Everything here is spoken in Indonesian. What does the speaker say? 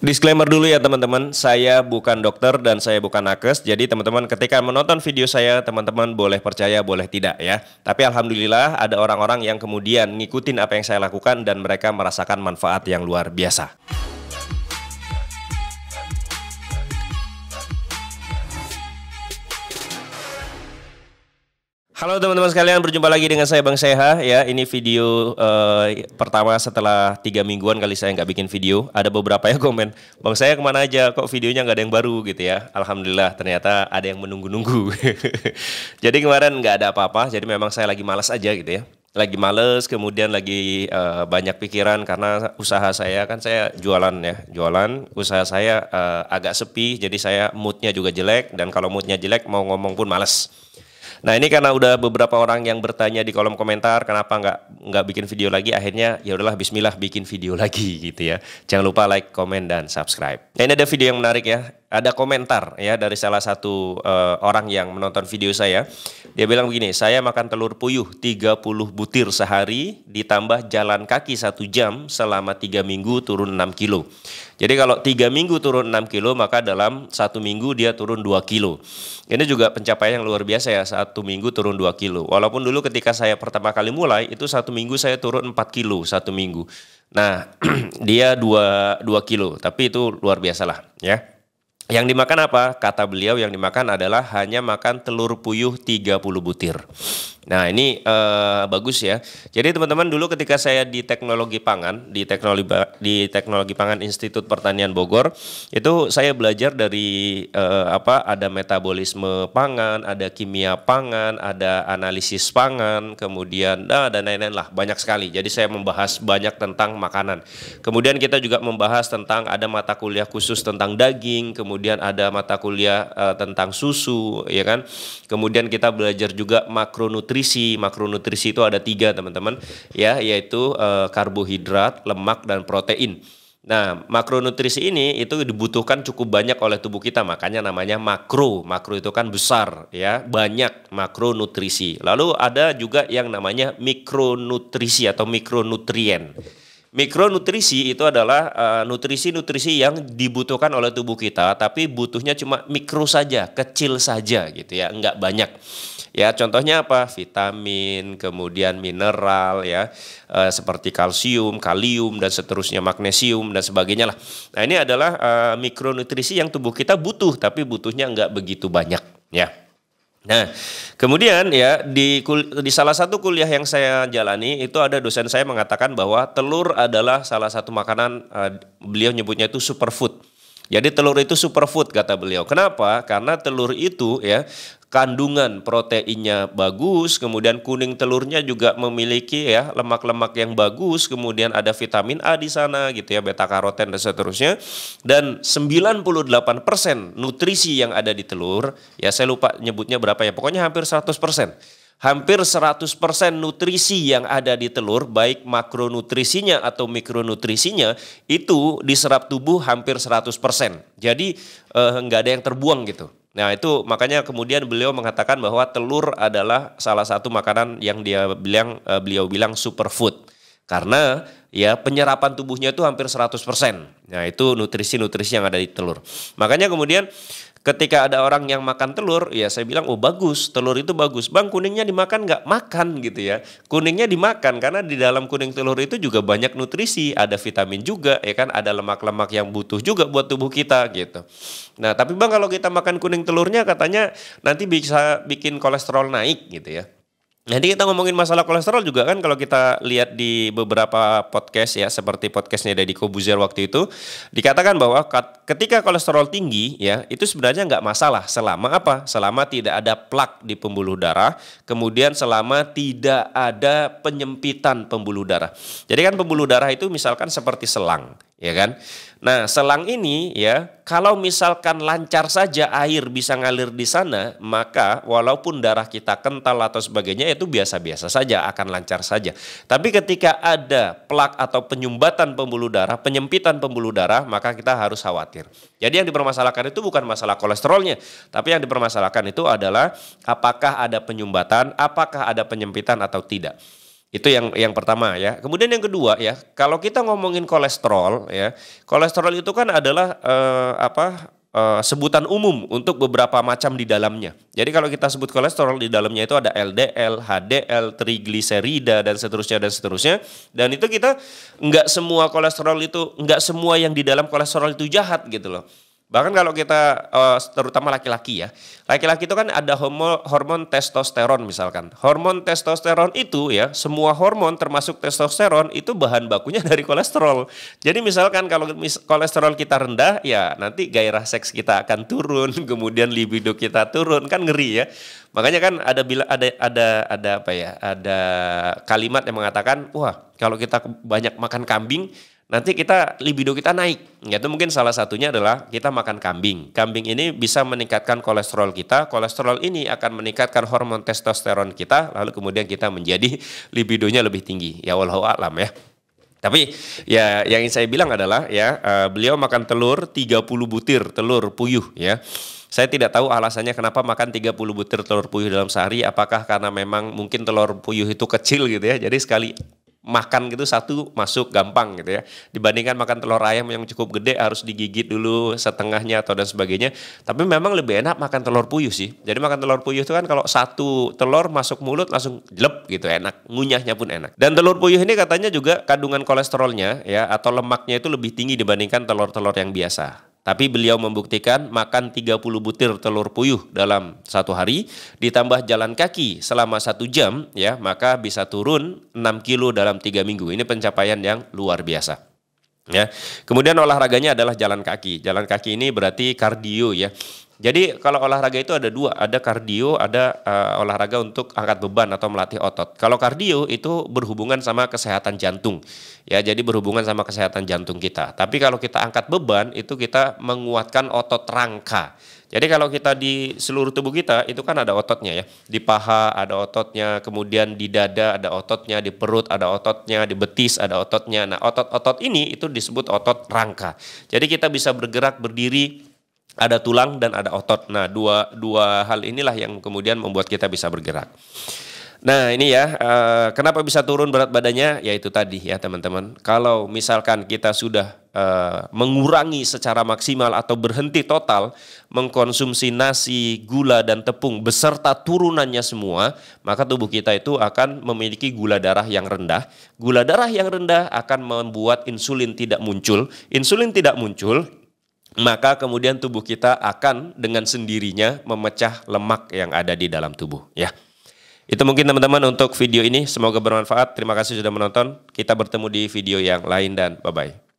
Disclaimer dulu ya teman-teman, saya bukan dokter dan saya bukan nakes. Jadi teman-teman ketika menonton video saya, teman-teman boleh percaya, boleh tidak ya. Tapi alhamdulillah ada orang-orang yang kemudian ngikutin apa yang saya lakukan dan mereka merasakan manfaat yang luar biasa. Halo teman-teman sekalian, berjumpa lagi dengan saya Bang Seha ya. Ini video pertama setelah 3 mingguan kali saya nggak bikin video. Ada beberapa yang komen, Bang Seha kemana aja, kok videonya nggak ada yang baru gitu ya. Alhamdulillah ternyata ada yang menunggu-nunggu. Jadi kemarin nggak ada apa-apa, jadi memang saya lagi malas aja gitu ya. Lagi males, kemudian lagi banyak pikiran karena usaha saya kan saya jualan ya. Jualan, usaha saya agak sepi, jadi saya moodnya juga jelek. Dan kalau moodnya jelek mau ngomong pun males. Nah ini karena udah beberapa orang yang bertanya di kolom komentar kenapa nggak bikin video lagi, akhirnya ya udahlah Bismillah bikin video lagi gitu ya. Jangan lupa like, komen dan subscribe. Nah, ini ada video yang menarik ya. Ada komentar ya dari salah satu orang yang menonton video saya. Dia bilang begini, saya makan telur puyuh 30 butir sehari ditambah jalan kaki 1 jam selama 3 minggu turun 6 kilo. Jadi kalau 3 minggu turun 6 kilo maka dalam 1 minggu dia turun 2 kilo. Ini juga pencapaian yang luar biasa ya, 1 minggu turun 2 kilo. Walaupun dulu ketika saya pertama kali mulai itu 1 minggu saya turun 4 kilo 1 minggu. Nah dia 2 kilo tapi itu luar biasa lah ya. Yang dimakan apa? Kata beliau yang dimakan adalah hanya makan telur puyuh 30 butir. Nah ini bagus ya. Jadi teman-teman dulu ketika saya di teknologi pangan, di teknologi pangan Institut Pertanian Bogor, itu saya belajar dari ada metabolisme pangan, ada kimia pangan, ada analisis pangan, kemudian dan lain-lain lah, banyak sekali. Jadi saya membahas banyak tentang makanan. Kemudian kita juga membahas tentang ada mata kuliah khusus tentang daging, kemudian ada mata kuliah tentang susu, ya kan. Kemudian kita belajar juga makronutrisi. Makronutrisi itu ada 3 teman-teman ya, yaitu karbohidrat, lemak dan protein. Nah, makronutrisi ini itu dibutuhkan cukup banyak oleh tubuh kita, makanya namanya makro. Makro itu kan besar ya, banyak makronutrisi. Lalu ada juga yang namanya mikronutrisi atau mikronutrien. Mikronutrisi itu adalah nutrisi-nutrisi yang dibutuhkan oleh tubuh kita, tapi butuhnya cuma mikro saja, kecil saja gitu ya, enggak banyak. Ya, contohnya apa? Vitamin, kemudian mineral ya, seperti kalsium, kalium dan seterusnya, magnesium dan sebagainya lah. Nah, ini adalah mikronutrisi yang tubuh kita butuh, tapi butuhnya enggak begitu banyak ya. Nah, kemudian ya di salah satu kuliah yang saya jalani itu ada dosen saya mengatakan bahwa telur adalah salah satu makanan, beliau nyebutnya itu superfood. Jadi telur itu superfood kata beliau. Kenapa? Karena telur itu ya kandungan proteinnya bagus, kemudian kuning telurnya juga memiliki ya lemak-lemak yang bagus, kemudian ada vitamin A di sana gitu ya, beta karoten dan seterusnya. Dan 98% nutrisi yang ada di telur, ya saya lupa nyebutnya berapa ya, pokoknya hampir 100%. Hampir 100% nutrisi yang ada di telur, baik makronutrisinya atau mikronutrisinya, itu diserap tubuh hampir 100%. Jadi nggak ada yang terbuang gitu. Nah itu makanya kemudian beliau mengatakan bahwa telur adalah salah satu makanan yang beliau bilang superfood. Karena ya penyerapan tubuhnya itu hampir 100%. Nah itu nutrisi-nutrisi yang ada di telur. Makanya kemudian ketika ada orang yang makan telur, ya saya bilang, oh bagus, telur itu bagus. Bang, kuningnya dimakan nggak? Makan gitu ya. Kuningnya dimakan karena di dalam kuning telur itu juga banyak nutrisi, ada vitamin juga, ya kan, ada lemak-lemak yang butuh juga buat tubuh kita gitu. Nah, tapi Bang kalau kita makan kuning telurnya katanya nanti bisa bikin kolesterol naik gitu ya. Jadi kita ngomongin masalah kolesterol juga kan kalau kita lihat di beberapa podcast ya, seperti podcastnya Deddy Kobuzier waktu itu, dikatakan bahwa ketika kolesterol tinggi ya itu sebenarnya nggak masalah selama apa? Selama tidak ada plak di pembuluh darah, kemudian selama tidak ada penyempitan pembuluh darah. Jadi kan pembuluh darah itu misalkan seperti selang, ya kan? Nah, selang ini ya, kalau misalkan lancar saja air bisa ngalir di sana, maka walaupun darah kita kental atau sebagainya itu biasa-biasa saja, akan lancar saja. Tapi ketika ada plak atau penyumbatan pembuluh darah, penyempitan pembuluh darah, maka kita harus khawatir. Jadi yang dipermasalahkan itu bukan masalah kolesterolnya, tapi yang dipermasalahkan itu adalah apakah ada penyumbatan, apakah ada penyempitan atau tidak. Itu yang pertama ya. Kemudian yang kedua ya, kalau kita ngomongin kolesterol ya, kolesterol itu kan adalah sebutan umum untuk beberapa macam di dalamnya. Jadi kalau kita sebut kolesterol di dalamnya itu ada LDL, HDL, trigliserida dan seterusnya dan seterusnya. Dan itu kita nggak semua kolesterol itu, nggak semua yang di dalam kolesterol itu jahat gitu loh. Bahkan kalau kita terutama laki-laki ya, laki-laki itu kan ada hormon testosteron misalkan. Hormon testosteron itu ya, semua hormon termasuk testosteron itu bahan bakunya dari kolesterol. Jadi misalkan kalau kolesterol kita rendah ya nanti gairah seks kita akan turun, kemudian libido kita turun, kan ngeri ya. Makanya kan ada kalimat yang mengatakan, wah kalau kita banyak makan kambing nanti libido kita naik. Itu mungkin salah satunya adalah kita makan kambing. Kambing ini bisa meningkatkan kolesterol kita. Kolesterol ini akan meningkatkan hormon testosteron kita. Lalu kemudian kita menjadi libidonya lebih tinggi. Ya wallahu a'lam ya. Tapi ya yang ingin saya bilang adalah ya beliau makan telur 30 butir telur puyuh ya. Saya tidak tahu alasannya kenapa makan 30 butir telur puyuh dalam sehari. Apakah karena memang mungkin telur puyuh itu kecil gitu ya. Jadi sekali makan gitu satu masuk gampang gitu ya, dibandingkan makan telur ayam yang cukup gede harus digigit dulu setengahnya atau dan sebagainya. Tapi memang lebih enak makan telur puyuh sih. Jadi makan telur puyuh itu kan kalau satu telur masuk mulut langsung jelep gitu, enak, ngunyahnya pun enak. Dan telur puyuh ini katanya juga kandungan kolesterolnya ya atau lemaknya itu lebih tinggi dibandingkan telur-telur yang biasa. Tapi beliau membuktikan makan 30 butir telur puyuh dalam satu hari, ditambah jalan kaki selama 1 jam, ya maka bisa turun 6 kilo dalam 3 minggu. Ini pencapaian yang luar biasa. Ya. Kemudian olahraganya adalah jalan kaki. Jalan kaki ini berarti kardio ya. Jadi kalau olahraga itu ada dua, ada kardio, ada olahraga untuk angkat beban atau melatih otot. Kalau kardio itu berhubungan sama kesehatan jantung, ya jadi berhubungan sama kesehatan jantung kita. Tapi kalau kita angkat beban itu kita menguatkan otot rangka. Jadi kalau kita di seluruh tubuh kita itu kan ada ototnya ya, di paha ada ototnya, kemudian di dada ada ototnya, di perut ada ototnya, di betis ada ototnya. Nah otot-otot ini itu disebut otot rangka. Jadi kita bisa bergerak berdiri. Ada tulang dan ada otot. Nah, dua hal inilah yang kemudian membuat kita bisa bergerak. Nah, ini ya, kenapa bisa turun berat badannya? Ya itu tadi ya teman-teman. Kalau misalkan kita sudah mengurangi secara maksimal atau berhenti total mengkonsumsi nasi, gula, dan tepung beserta turunannya semua, maka tubuh kita itu akan memiliki gula darah yang rendah. Gula darah yang rendah akan membuat insulin tidak muncul. Insulin tidak muncul, maka kemudian tubuh kita akan dengan sendirinya memecah lemak yang ada di dalam tubuh ya. Itu mungkin teman-teman untuk video ini, semoga bermanfaat. Terima kasih sudah menonton. Kita bertemu di video yang lain dan bye-bye.